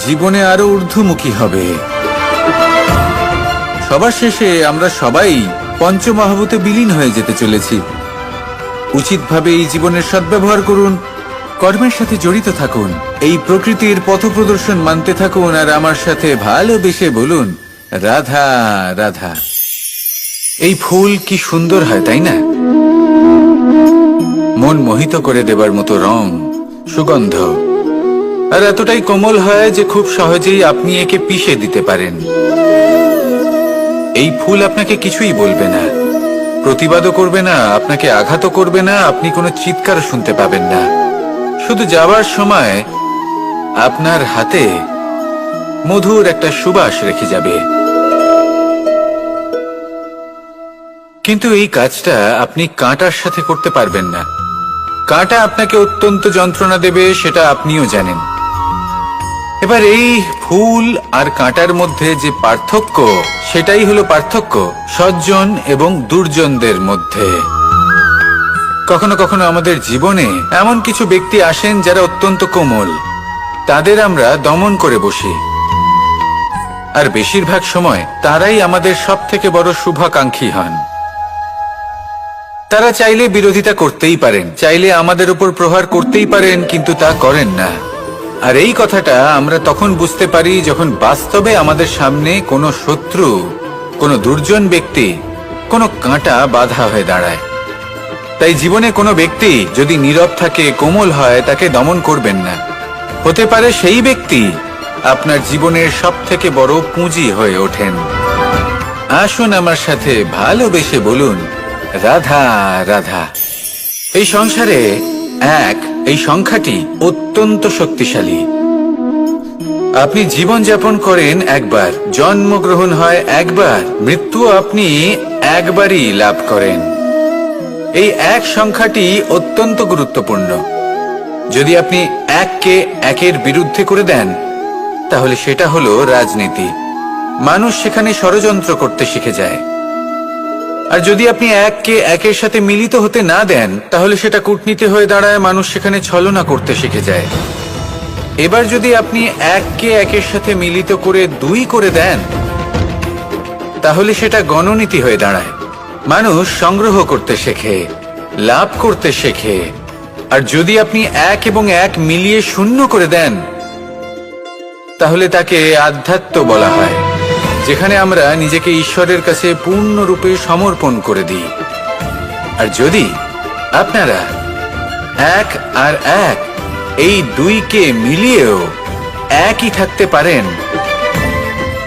জীবনে আরো ঊর্ধ্বমুখী হবে। সবার শেষে আমরা সবাই পঞ্চমহাভূতে বিলীন হয়ে যেতে চলেছি। উচিতভাবে এই জীবনের সদ্ব্যবহার করুন, কর্মের সাথে জড়িত থাকুন, এই প্রকৃতির পথপ্রদর্শন মানতে থাকুন, আর আমার সাথে ভালোবেসে বলুন রাধা রাধা। এই ফুল কি সুন্দর হয়, তাই না? মন মোহিত করে দেবার মতো রং, সুগন্ধ, আর এতটাই কোমল হয় যে খুব সহজেই আপনি একে পিষে দিতে পারেন। এই ফুল আপনাকে কিছুই বলবে না, প্রতিবাদও করবে না, আপনাকে আঘাতও করবে না, আপনি কোনো চিৎকার শুনতে পাবেন না। শুধু যাবার সময় আপনার হাতে মধুর একটা সুবাস রেখে যাবে। কিন্তু এই কাজটা আপনি কাঁটার সাথে করতে পারবেন না। কাঁটা আপনাকে অত্যন্ত যন্ত্রণা দেবে, সেটা আপনিও জানেন। এবার এই ফুল আর কাঁটার মধ্যে যে পার্থক্য, সেটাই হলো পার্থক্য সজ্জন এবং দুর্জনদের মধ্যে। কখনো কখনো আমাদের জীবনে এমন কিছু ব্যক্তি আসেন যারা অত্যন্ত কোমল, তাদের আমরা দমন করে বসি, আর বেশিরভাগ সময় তারাই আমাদের সবথেকে বড় শুভাকাঙ্ক্ষী হন। তারা চাইলে বিরোধিতা করতেই পারেন, চাইলে আমাদের উপর প্রহার করতেই পারেন, কিন্তু তা করেন না। আর এই কথাটা আমরা তখন বুঝতে পারি যখন বাস্তবে আমাদের সামনে কোনো শত্রু, কোনো দুর্জন ব্যক্তি, কোনো কাঁটা বাধা হয়ে দাঁড়ায়। তাই জীবনে কোনো ব্যক্তি যদি নীরব থাকে, কোমল হয়, তাকে দমন করবেন না। হতে পারে সেই ব্যক্তি আপনার জীবনের সবথেকে বড় পুঁজি হয়ে ওঠেন। আসুন আমার সাথে ভালোবেসে বলুন রাধা রাধা। এই সংসারে এক, এই সংখ্যাটি অত্যন্ত শক্তিশালী। আপনি জীবন যাপন করেন একবার, জন্মগ্রহণ হয় একবার, মৃত্যু আপনি একবারই লাভ করেন। এই এক সংখ্যাটি অত্যন্ত গুরুত্বপূর্ণ। যদি আপনি এককে একের বিরুদ্ধে করে দেন, তাহলে সেটা হলো রাজনীতি। মানুষ সেখানে ষড়যন্ত্র করতে শিখে যায়। আর যদি আপনি এককে একের সাথে মিলিত হতে না দেন, তাহলে সেটা কূটনীতি হয়ে দাঁড়ায়, মানুষ সেখানে ছলনা করতে শিখে যায়। এবার যদি আপনি এককে একের সাথে মিলিত করে দুই করে দেন, তাহলে সেটা গণনীতি হয়ে দাঁড়ায়। মানুষ সংগ্রহ করতে শেখে, লাভ করতে শেখে। আর যদি আপনি এক এবং এক মিলিয়ে শূন্য করে দেন, তাহলে তাকে আধ্যাত্ম বলা হয়, যেখানে আমরা নিজেকে ঈশ্বরের কাছে পূর্ণরূপে সমর্পণ করে দিই। আর যদি আপনারা এক আর এক, এই দুইকে মিলিয়েও একই থাকতে পারেন,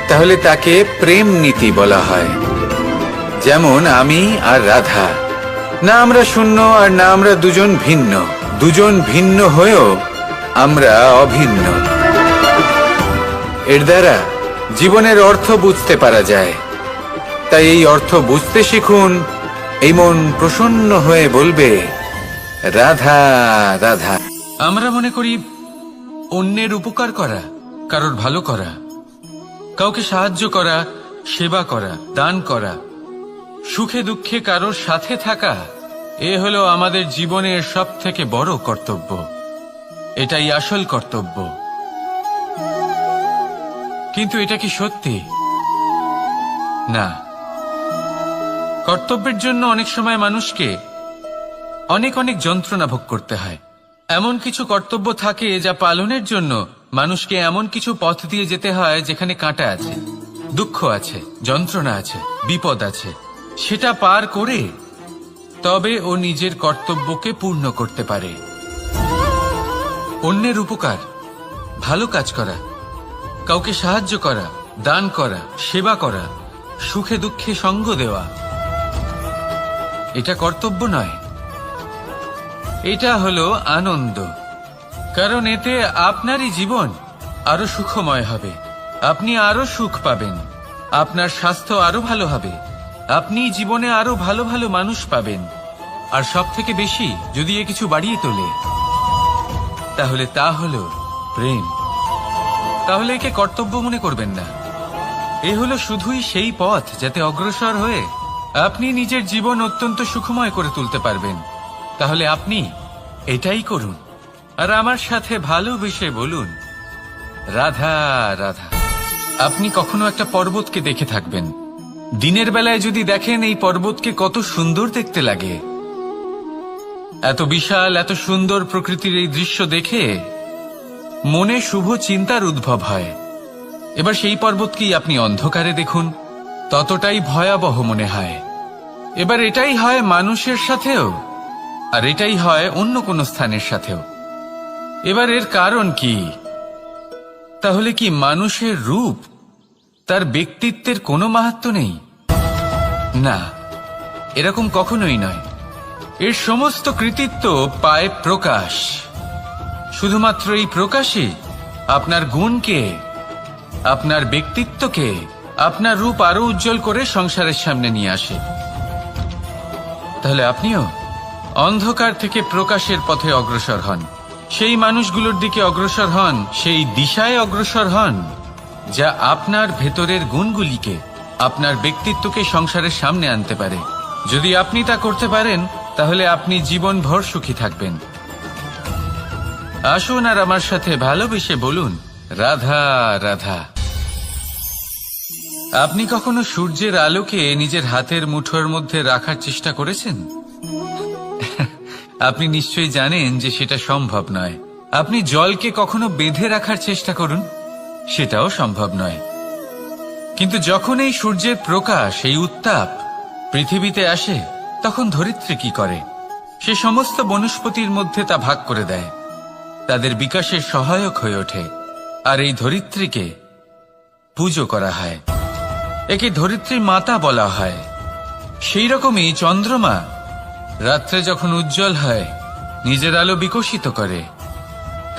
তাহলে তাকে প্রেম নীতি বলা হয়। যেমন আমি আর রাধা, না আমরা শূন্য আর না আমরা দুজন ভিন্ন, দুজন ভিন্ন হয়েও আমরা অভিন্ন। এর দ্বারা জীবনের অর্থ বুঝতে পারা যায়। তাই এই অর্থ বুঝতে শিখুন। এই মন প্রসন্ন হয়ে বলবে রাধা রাধা। আমরা মনে করি অন্যের উপকার করা, কারোর ভালো করা, কাউকে সাহায্য করা, সেবা করা, দান করা, সুখে দুঃখে কারোর সাথে থাকা, এ হলো আমাদের জীবনের সবথেকে বড় কর্তব্য। এটাই আসল কর্তব্য। কিন্তু এটা কি সত্যি? না। কর্তব্যের জন্য অনেক সময় মানুষকে অনেক অনেক যন্ত্রণা ভোগ করতে হয়। এমন কিছু কর্তব্য থাকে যা পালনের জন্য মানুষকে এমন কিছু পথ দিয়ে যেতে হয় যেখানে কাঁটা আছে, দুঃখ আছে, যন্ত্রণা আছে, বিপদ আছে। সেটা পার করে তবে ও নিজের কর্তব্যকে পূর্ণ করতে পারে। অন্যের উপকার, ভালো কাজ করা, কাউকে সাহায্য করা, দান করা, সেবা করা, সুখে দুঃখে সঙ্গ দেওয়া, এটা কর্তব্য নয়, এটা হলো আনন্দ। কারণ এতে আপনারই জীবন আরো সুখময় হবে, আপনি আরো সুখ পাবেন, আপনার স্বাস্থ্য আরো ভালো হবে, আপনি জীবনে আরো ভালো ভালো মানুষ পাবেন। আর সব থেকে বেশি যদি এ কিছু বাড়িয়ে তোলে, তাহলে তা হলো প্রেম। তাহলে একে কর্তব্য মনে করবেন না। এ হলো শুধুই সেই পথ যাতে অগ্রসর হয়ে আপনি নিজের জীবন অত্যন্ত সুখময় করে তুলতে পারবেন। তাহলে আপনি এটাই করুন, আর আমার সাথে ভালোবেসে বলুন রাধা রাধা। আপনি কখনো একটা পর্বতকে দেখে থাকবেন। দিনের বেলায় যদি দেখেন এই পর্বতকে কত সুন্দর দেখতে লাগে, এত বিশাল এত সুন্দর প্রকৃতির এই দৃশ্য দেখে মনে শুভ চিন্তার উদ্ভব হয়। এবার সেই পর্বতকেই আপনি অন্ধকারে দেখুন, ততটাই ভয়াবহ মনে হয়। এবার এটাই হয় মানুষের সাথেও, আর এটাই হয় অন্য কোনো স্থানের সাথেও। এবার এর কারণ কি? তাহলে কি মানুষের রূপ, তার ব্যক্তিত্বের কোনো মাহাত্ম্য নেই? না, এরকম কখনোই নয়। এর সমস্ত কৃতিত্ব পায় প্রকাশ। শুধুমাত্র এই প্রকাশে আপনার গুণকে, আপনার ব্যক্তিত্বকে, আপনার রূপ আরো উজ্জ্বল করে সংসারের সামনে নিয়ে আসে। তাহলে আপনিও অন্ধকার থেকে প্রকাশের পথে অগ্রসর হন, সেই মানুষগুলোর দিকে অগ্রসর হন, সেই দিশায় অগ্রসর হন যা আপনার ভেতরের গুণগুলিকে, আপনার ব্যক্তিত্বকে সংসারের সামনে আনতে পারে। যদি আপনি তা করতে পারেন তাহলে আপনি জীবনভর সুখী থাকবেন। আসুন আর আমার সাথে ভালোবেসে বলুন, রাধা রাধা। আপনি কখনো সূর্যের আলোকে নিজের হাতের মুঠোর মধ্যে রাখার চেষ্টা করেছেন? আপনি নিশ্চয়ই জানেন যে সেটা সম্ভব নয়। আপনি জলকে কখনো বেঁধে রাখার চেষ্টা করুন, সেটাও সম্ভব নয়। কিন্তু যখন এই সূর্যের প্রকাশ, এই উত্তাপ পৃথিবীতে আসে, তখন ধরিত্রী কি করে? সে সমস্ত বনস্পতির মধ্যে তা ভাগ করে দেয়, তাদের বিকাশের সহায়ক হয়ে ওঠে। আর এই ধরিত্রীকে পুজো করা হয়, একে ধরিত্রী মাতা বলা হয়। সেই রকমই চন্দ্রমা রাত্রে যখন উজ্জ্বল হয়, নিজের আলো বিকশিত করে,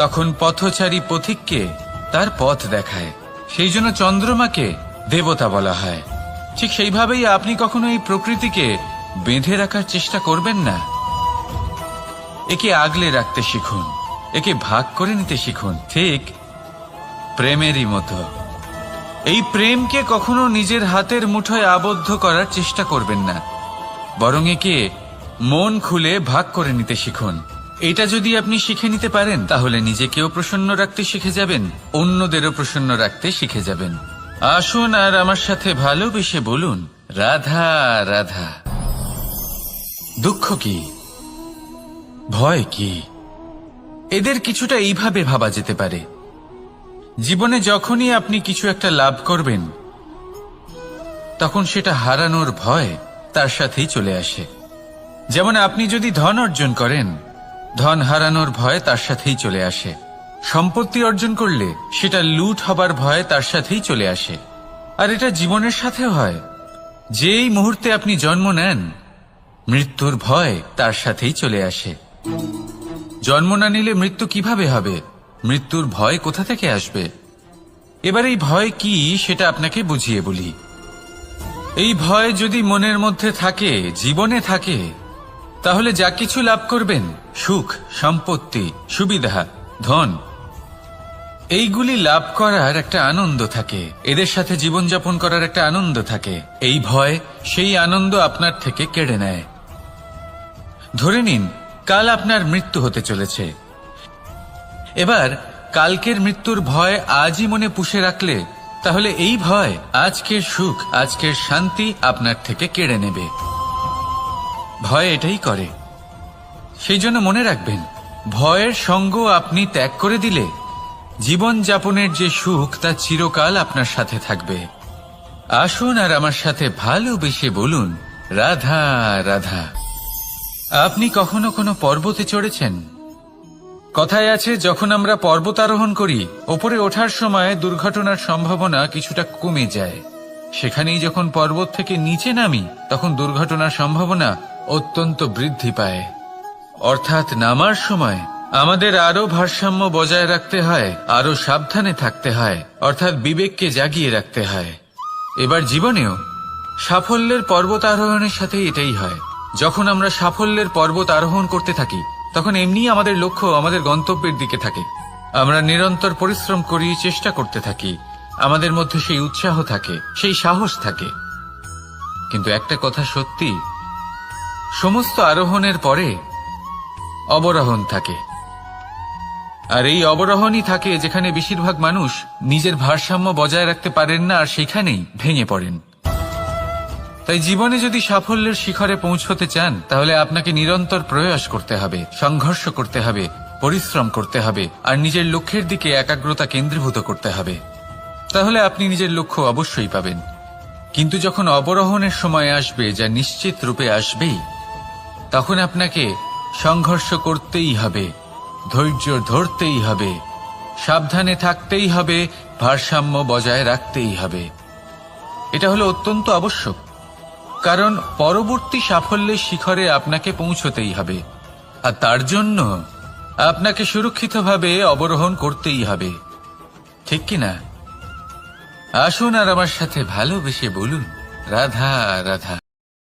তখন পথচারী পথিককে তার পথ দেখায়। সেই জন্য চন্দ্রমাকে দেবতা বলা হয়। ঠিক সেইভাবেই আপনি কখনো এই প্রকৃতিকে বেঁধে রাখার চেষ্টা করবেন না। একে আগলে রাখতে শিখুন, একে ভাগ করে নিতে শিখুন, ঠিক প্রেমেরই মতো। এই প্রেমকে কখনো নিজের হাতের মুঠোয় আবদ্ধ করার চেষ্টা করবেন না, বরং একে মন খুলে ভাগ করে নিতে শিখুন। এটা যদি আপনি শিখে নিতে পারেন তাহলে নিজেকেও প্রসন্ন রাখতে শিখে যাবেন, অন্যদেরও প্রসন্ন রাখতে শিখে যাবেন। আসুন আর আমার সাথে ভালোবেসে বলুন, রাধা রাধা। দুঃখ কি, ভয় কি, এদের কিছুটা এইভাবে ভাবা যেতে পারে। জীবনে যখনই আপনি কিছু একটা লাভ করবেন, তখন সেটা হারানোর ভয় তার সাথেই চলে আসে। যেমন আপনি যদি ধন অর্জন করেন, ধন হারানোর ভয় তার সাথেই চলে আসে। সম্পত্তি অর্জন করলে সেটা লুট হবার ভয় তার সাথেই চলে আসে। আর এটা জীবনের সাথেও হয়। যেই মুহূর্তে আপনি জন্ম নেন, মৃত্যুর ভয় তার সাথেই চলে আসে। জন্ম না নিলে মৃত্যু কিভাবে হবে? মৃত্যুর ভয় কোথা থেকে আসবে? এবার এই ভয় কি সেটা আপনাকে বুঝিয়ে বলি। এই ভয় যদি মনের মধ্যে থাকে, জীবনে থাকে, তাহলে যা কিছু লাভ করবেন, সুখ, সম্পত্তি, সুবিধা, ধন, এইগুলি লাভ করার একটা আনন্দ থাকে, এদের সাথে জীবনযাপন করার একটা আনন্দ থাকে। এই ভয় সেই আনন্দ আপনার থেকে কেড়ে নেয়। ধরে নিন কাল আপনার মৃত্যু হতে চলেছে। এবার কালকের মৃত্যুর ভয় আজই মনে পুষে রাখলে, তাহলে এই ভয় আজকের সুখ, আজকের শান্তি আপনার থেকে কেড়ে নেবে। ভয় এটাই করে। সেই জন্য মনে রাখবেন, ভয়ের সঙ্গ আপনি ত্যাগ করে দিলে জীবন যাপনের যে সুখ তা চিরকাল আপনার সাথে থাকবে। আসুন আর আমার সাথে ভালোবেসে বলুন, রাধা রাধা। আপনি কখনো কোনো পর্বতে চড়েছেন? কথায় আছে, যখন আমরা পর্বত আরোহণ করি, ওপরে ওঠার সময় দুর্ঘটনার সম্ভাবনা কিছুটা কমে যায়। সেখানেই যখন পর্বত থেকে নিচে নামি, তখন দুর্ঘটনার সম্ভাবনা অত্যন্ত বৃদ্ধি পায়। অর্থাৎ নামার সময় আমাদের আরো ভারসাম্য বজায় রাখতে হয়, আরো সাবধানে থাকতে হয়, অর্থাৎ বিবেককে জাগিয়ে রাখতে হয়। এবার জীবনেও সাফল্যের পর্বত আরোহণের সাথে এটাই হয়। যখন আমরা সাফল্যের পর্বত আরোহণ করতে থাকি, তখন এমনি আমাদের লক্ষ্য আমাদের গন্তব্যের দিকে থাকে। আমরা নিরন্তর পরিশ্রম করি, চেষ্টা করতে থাকি, আমাদের মধ্যে সেই উৎসাহ থাকে, সেই সাহস থাকে। কিন্তু একটা কথা সত্যি, সমস্ত আরোহণের পরে অবরোহণ থাকে। আর এই অবরোহণই থাকে যেখানে বেশিরভাগ মানুষ নিজের ভারসাম্য বজায় রাখতে পারেন না, আর সেখানেই ভেঙে পড়েন। তাই জীবনে যদি সাফল্যের শিখরে পৌঁছতে চান তাহলে আপনাকে নিরন্তর প্রয়াস করতে হবে, সংঘর্ষ করতে হবে, পরিশ্রম করতে হবে আর নিজের লক্ষ্যের দিকে একাগ্রতা কেন্দ্রীভূত করতে হবে। তাহলে আপনি নিজের লক্ষ্য অবশ্যই পাবেন। কিন্তু যখন অবরোহণের সময় আসবে, যা নিশ্চিত রূপে আসবেই, তখন আপনাকে সংঘর্ষ করতেই হবে, ধৈর্য ধরতেই হবে, সাবধানে থাকতেই হবে, ভারসাম্য বজায় রাখতেই হবে। এটা হলো অত্যন্ত আবশ্যক, কারণ পরবর্তী সাফল্যের শিখরে আপনাকে পৌঁছতেই হবে, আর তার জন্য আপনাকে সুরক্ষিতভাবে অবরোহণ করতেই হবে, ঠিক কিনা? আসুন আর আমার সাথে ভালোবেসে বলুন, রাধা রাধা।